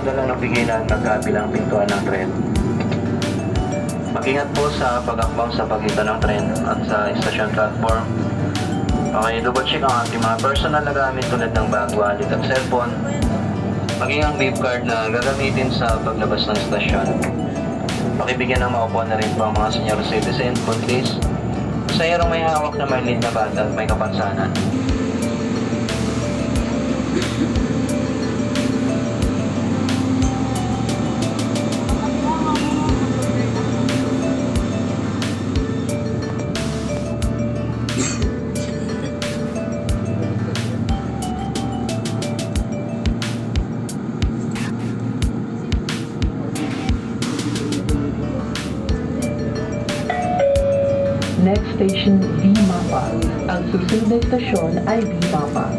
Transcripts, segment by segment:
na lang ng pigilan magkabilang pintuan ng tren. Mag-ingat po sa pag-akbang sa pagitan ng tren at sa station platform. Okay, double check ang ating mga personal na gamit tulad ng bag, wallet at cellphone. Maging ang beep card na gagamitin sa paglabas ng stasyon. Pakibigyan ng maupuan na rin po ang mga senior citizen, buntis. Pasahero may hawak na maliit na bata at may kapansanan. Next station, V-Mapa. Ang susunod na istasyon ay V-Mapa.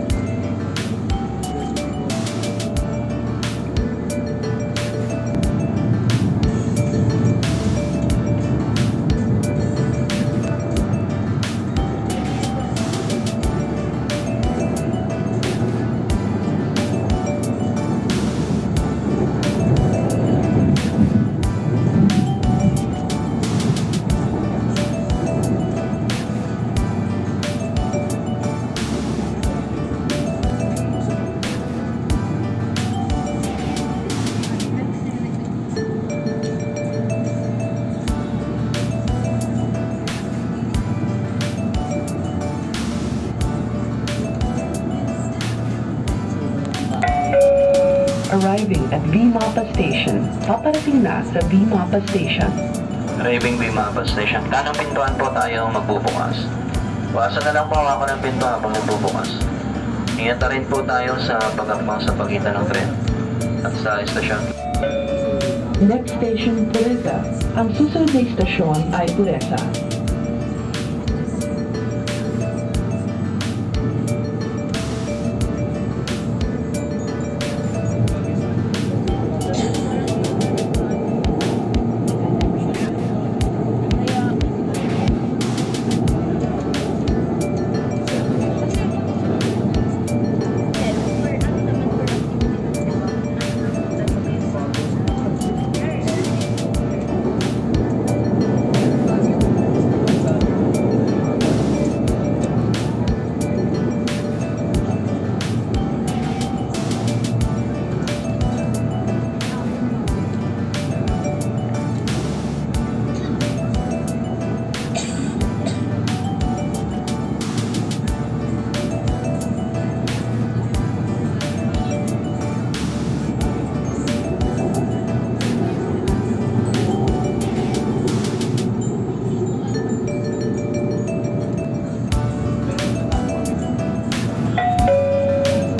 Arriving at V-Mapa Station. Paparating na sa V-Mapa Station. Arriving V-Mapa Station. Kanang pintuan po tayo magbubukas. Bukasan na lang po ako ng pintuan habang nagbubukas. Ingat na rin po tayo sa pag-akbang sa pagitan ng tren at sa estasyon. Next station, Pureza. Ang susunod na istasyon ay Pureza.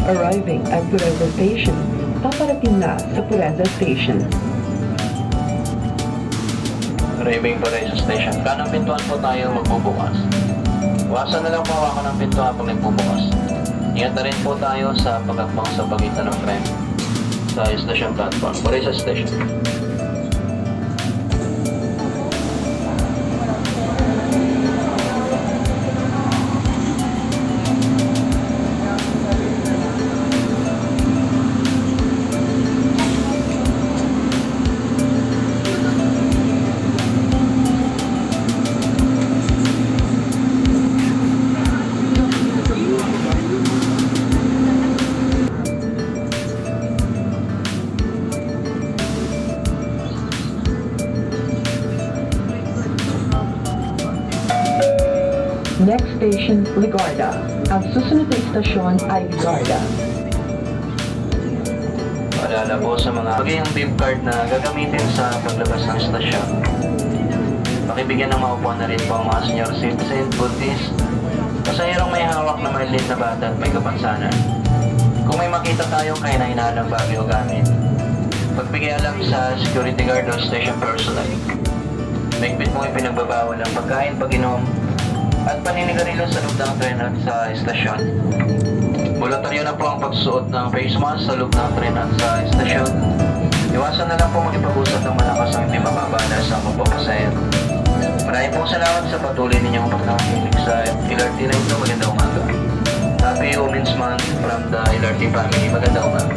Arriving at Pureza Station. Paparating na sa Pureza Station. Arriving Pureza Station. Kanang pintuan po tayo magbubukas. Bukasan na lang po ako ng pintuan pag nagbubukas. Ingat na rin po tayo sa pag-akbang sa pagitan ng tren sa station platform. Pureza Station. Next station, Ligarda. Ang susunod na istasyon ay Ligarda. Paalala po sa mga maging beep card na gagamitin sa paglabas ng stasyon. Pakibigyan ng maupuan na rin po ang mga senior citizen, buntis. Pasahirong may hawak na maliit na bata at may kapansanan. Kung may makita tayong kahinahinalang bagay o gamit, pagbigay alam sa security guard o station personnel. Mahigpit mo ipinagbabawal ang pagkain, pag-inom, at paninigarilyo sa loob ng tren at sa estasyon. Voluntaryo na po ang pagsuot ng face mask sa loob ng tren at sa estasyon. Iwasan na lang po makipag-usap ng malakas ang hindi mababala sa magpapasahero. Maraming pong salamat sa patuloy ninyong pagkakilig sa LRT na ito. Magandang umaga. Happy Women's Month from the LRT family. Magandang umaga.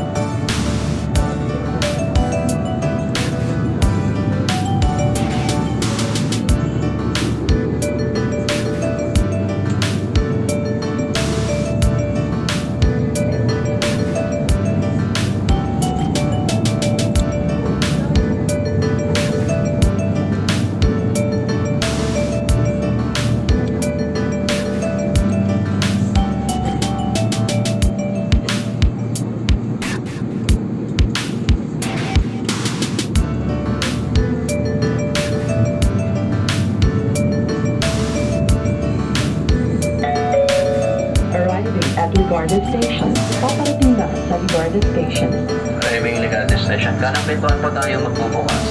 station. Kanang pintuan po tayo magbubukas.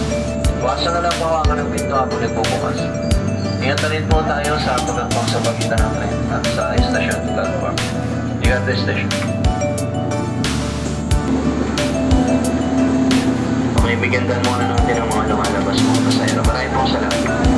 Bukasan na lang po ako ng pintuan po nagbubukas. Ingat na rin po tayo sa pagkakbang sa pagitan ng tren at sa station platform. You got the station. Okay, bigyan muna natin ang mga lumalabas mga pasahero. Maraming pong salamat.